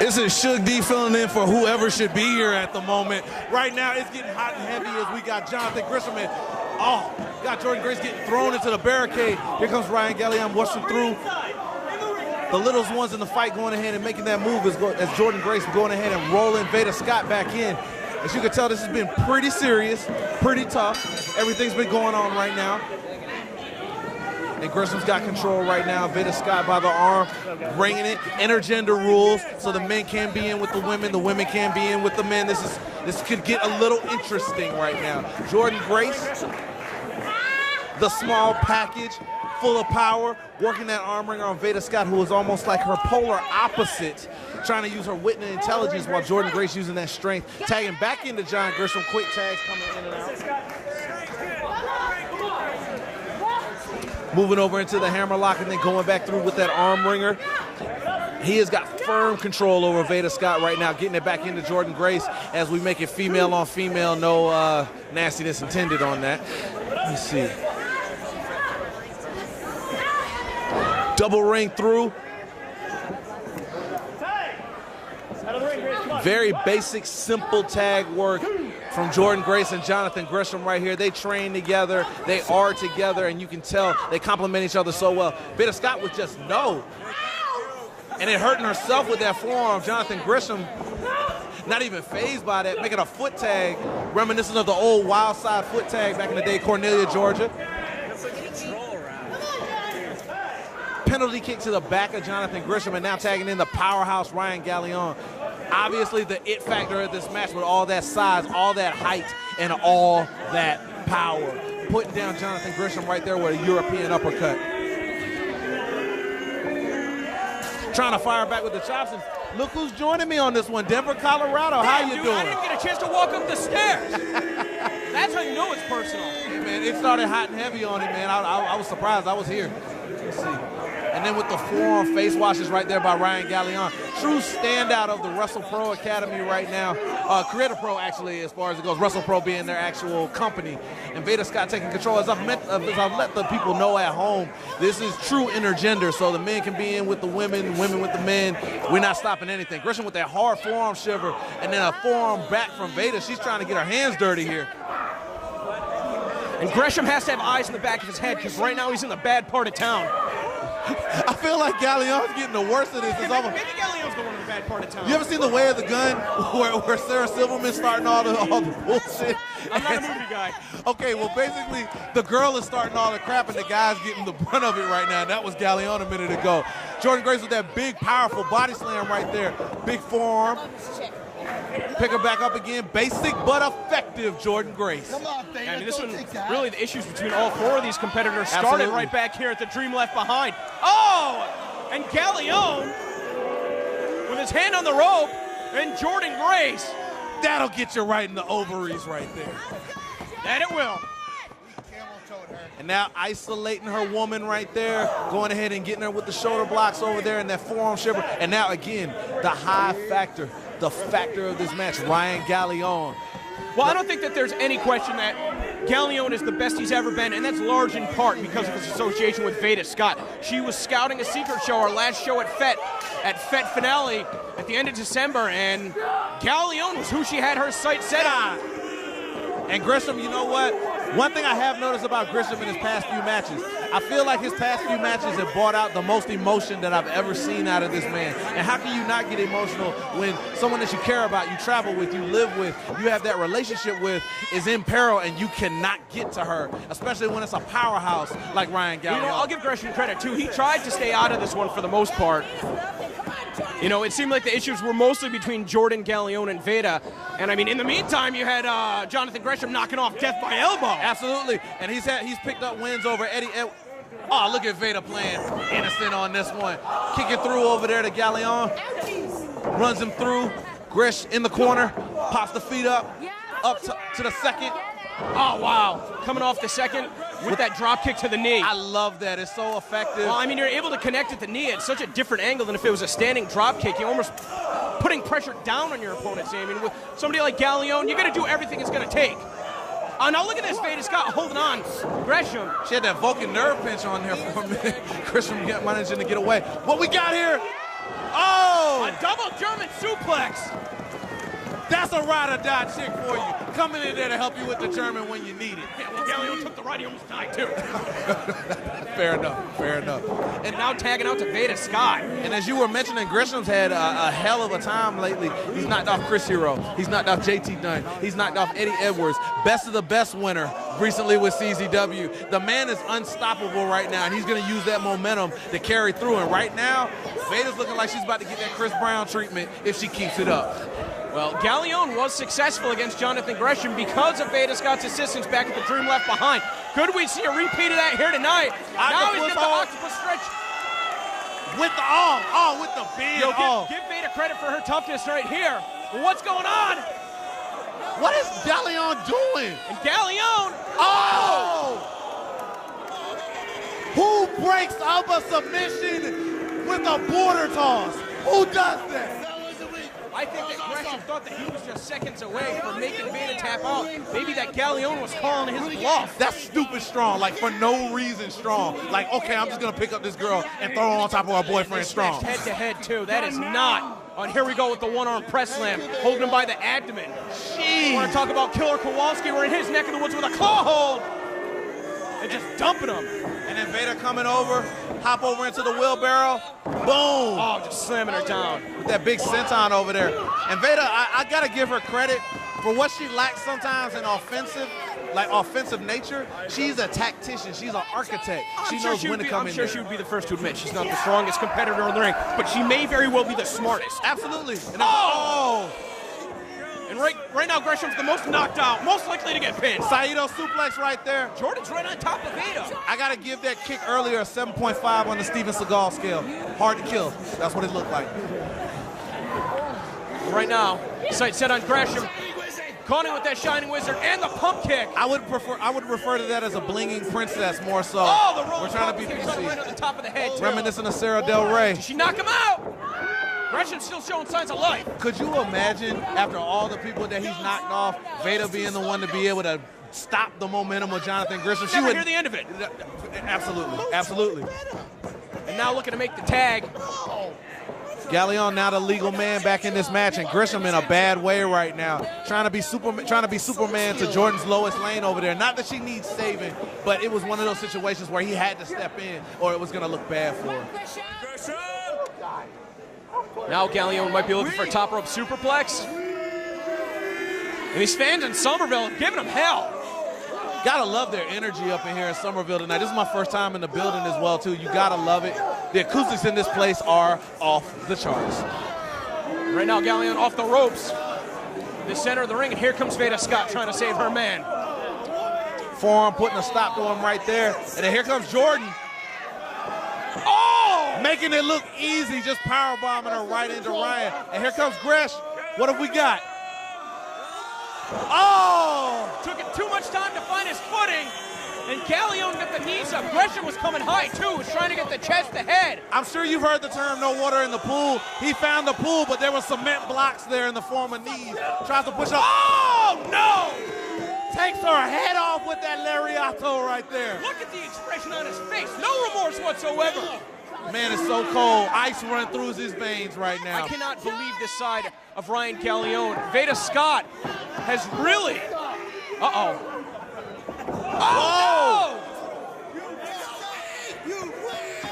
This is Suge D filling in for whoever should be here at the moment. Right now, it's getting hot and heavy as we got Jonathan Gresham and, got Jordynne Grace getting thrown into the barricade. Here comes Ryan Galeon rushing through. The littlest ones in the fight going ahead and making that move as Jordynne Grace going ahead and rolling Veda Scott back in. As you can tell, this has been pretty serious, pretty tough. Everything's been going on right now. And Gresham's got control right now. Veda Scott by the arm, bringing it. Intergender rules, so the men can be in with the women can be in with the men. This could get a little interesting right now. Jordynne Grace, the small package, full of power, working that arm wringer on Veda Scott, who is almost like her polar opposite, trying to use her wit and intelligence while Jordynne Grace using that strength. Tagging back into John Gresham, quick tags coming in and out. Moving over into the hammerlock and then going back through with that arm wringer. He has got firm control over Veda Scott right now, getting it back into Jordynne Grace as we make it female on female. No nastiness intended on that. Let me see. Double ring through. Very basic, simple tag work from Jordynne Grace and Jonathan Gresham right here. They train together, they are together, and you can tell they complement each other so well. Veda Scott was just no. And it hurting herself with that forearm. Jonathan Gresham not even fazed by that, making a foot tag, reminiscent of the old wild side foot tag back in the day, Cornelia, Georgia. Penalty kick to the back of Jonathan Gresham, and now tagging in the powerhouse Ryan Galeon. Obviously the it factor of this match with all that size, all that height, and all that power. Putting down Jonathan Gresham right there with a European uppercut. Trying to fire back with the chops, and look who's joining me on this one, Denver, Colorado. How you doing? I didn't get a chance to walk up the stairs. That's how you know it's personal. Hey, man, it started hot and heavy on him, man. I was surprised I was here. Let's see. And then with the forearm face washes right there by Ryan Galeon. True standout of the Wrestle Pro Academy right now. Creator Pro, actually, as far as it goes. Wrestle Pro being their actual company. And Veda Scott taking control. As I've let the people know at home, this is true intergender, so the men can be in with the women with the men. We're not stopping anything. Gresham with that hard forearm shiver, and then a forearm back from Veda. She's trying to get her hands dirty here. And Gresham has to have eyes in the back of his head, because right now he's in the bad part of town. I feel like Galeon's getting the worst of this. Maybe Galeon's the one in the bad part of town. You ever seen The Way of the Gun, where Sarah Silverman's starting all the bullshit? I'm not a movie guy. Okay, well, basically, the girl is starting all the crap, and the guy's getting the brunt of it right now. And that was Galeon a minute ago. Jordynne Grace with that big, powerful body slam right there. Big forearm. Pick her back up again. Basic but effective, Jordynne Grace. Come on, Veda, I mean, this one, really, the issues between all four of these competitors started Absolutely. right back here at the Dream Left Behind. Oh! And Galeon with his hand on the rope, and Jordynne Grace. That'll get you right in the ovaries right there. That it will. And now isolating her woman right there, going ahead and getting her with the shoulder blocks over there and that forearm shiver. And now again, the high factor, the factor of this match, Ryan Galeon. Well, I don't think that there's any question that Galeon is the best he's ever been, and that's large in part because of his association with Veda Scott. She was scouting a secret show, our last show at FET Finale at the end of December, and Galeon was who she had her sights set on. And Gresham, you know what? One thing I have noticed about Gresham in his past few matches, I feel like his past few matches have brought out the most emotion that I've ever seen out of this man. And how can you not get emotional when someone that you care about, you travel with, you live with, you have that relationship with, is in peril and you cannot get to her, especially when it's a powerhouse like Ryan Galeon. You know, I'll give Gresham credit, too. He tried to stay out of this one for the most part. You know, it seemed like the issues were mostly between Jordynne, Galeon, and Veda. And, I mean, in the meantime, you had Jonathan Gresham knocking off Death by Elbow. Absolutely. And he's picked up wins over Eddie. Oh, look at Veda playing innocent on this one. Kicking through over there to Galeon. Runs him through. Gresh in the corner. Pops the feet up to the second. Oh, wow. Coming off the second with that drop kick to the knee. I love that. It's so effective. Well, I mean, you're able to connect at the knee at such a different angle than if it was a standing drop kick. You're almost putting pressure down on your opponent, I mean, with somebody like Galeon, you got to do everything it's going to take. Now look at this, Veda Scott holding on. Gresham. She had that Vulcan nerve pinch on there for a minute. Gresham managing to get away. What we got here? Oh! Oh! A double German suplex. That's a ride-or-die chick for you. Coming in there to help you with the German when you need it. Yeah, well, Galeon took the right. He almost died, too. Fair enough, fair enough. And now tagging out to Veda Scott. And as you were mentioning, Grisham's had a hell of a time lately. He's knocked off Chris Hero. He's knocked off JT Dunn. He's knocked off Eddie Edwards. Best of the best winner recently with CZW. The man is unstoppable right now, and he's going to use that momentum to carry through. And right now, Veda's looking like she's about to get that Chris Brown treatment if she keeps it up. Well, Galeon was successful against Jonathan Gresham because of Veda Scott's assistance back at the Dream Left Behind. Could we see a repeat of that here tonight? Now he's got the octopus stretch. With the arm. Oh, with the big arm. Give Veda credit for her toughness right here. But what's going on? What is Galeon doing? And Galeon. Oh! Who breaks up a submission with a border toss? Who does that? I think that Gresham thought that he was just seconds away from making Veda tap out. Maybe that Galeon was calling his bluff. That's stupid strong, like for no reason strong. Like, okay, I'm just gonna pick up this girl and throw her on top of her boyfriend strong. Head to head too. That is not. And here we go with the one-arm press slam, holding him by the abdomen. Jeez. We want to talk about Killer Kowalski. We're in his neck of the woods with a claw hold. And just dumping him. And then Veda coming over, hop over into the wheelbarrow, boom. Oh, just slamming her down. With that big senton over there. And Veda, I gotta give her credit for what she lacks sometimes in offensive nature. She's a tactician, she's an architect. She knows when to come in there. I'm sure she would be the first to admit she's not the strongest competitor in the ring, but she may very well be the smartest. Absolutely. And And right now, Gresham's the most knocked out, most likely to get pinned. Saito suplex right there. Jordan's right on top of Veda. I got to give that kick earlier a 7.5 on the Steven Seagal scale. Hard to kill. That's what it looked like. Right now, sight set on Gresham. Conning with that Shining Wizard and the pump kick. I would refer to that as a blinging princess more so. Oh, the roll. We're trying to be PC. Right on the top of the head, too. Reminiscent of Sarah Del Rey. Did she knock him out? Gresham's still showing signs of life. Could you imagine, after all the people that he's knocked off, Veda being the one to be able to stop the momentum of Jonathan Gresham? She would hear the end of it. Absolutely, absolutely. And now looking to make the tag. Galeon now the legal man back in this match, and Gresham in a bad way right now, trying to be Superman to Jordan's Lois Lane over there. Not that she needs saving, but it was one of those situations where he had to step in, or it was going to look bad for him. Now Galeon might be looking for a top rope superplex. And these fans in Somerville are giving him hell. Gotta love their energy up in here in Somerville tonight. This is my first time in the building as well, too. You gotta love it. The acoustics in this place are off the charts. Right now, Galeon off the ropes. The center of the ring, and here comes Veda Scott trying to save her man. Forearm putting a stop to him right there. And then here comes Jordan. Oh! Making it look easy, just powerbombing her right into Ryan. And here comes Gresh. What have we got? Oh! Took it too much time to find his footing. And Galeon got the knees up. Gresham was coming high, too. Was trying to get the chest ahead. I'm sure you've heard the term no water in the pool. He found the pool, but there were cement blocks there in the form of knees. Tries to push up. Oh, no! Takes her head off with that lariato right there. Look at the expression on his face. No remorse whatsoever. Man, it's so cold. Ice running through his veins right now. I cannot believe this side of Ryan Galeon. Veda Scott has really... Uh-oh. Oh, no!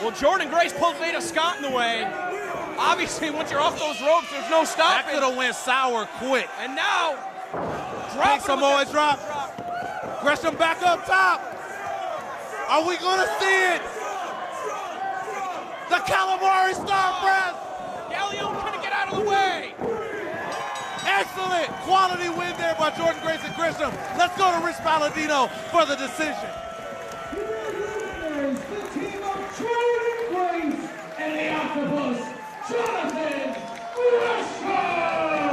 Well, Jordan Grace pulled Veda Scott in the way. Obviously, once you're off those ropes, there's no stopping. That could have went sour quick. And now, big Samoa drop. Gresham back up top. Are we going to see it? The Calamari Star Press. Galeon couldn't get out of the way. Excellent quality win there by Jordan Grace and Gresham. Let's go to Rich Palladino for the decision. Here's the team of Jordan Grace and the Octopus, Jonathan Gresham.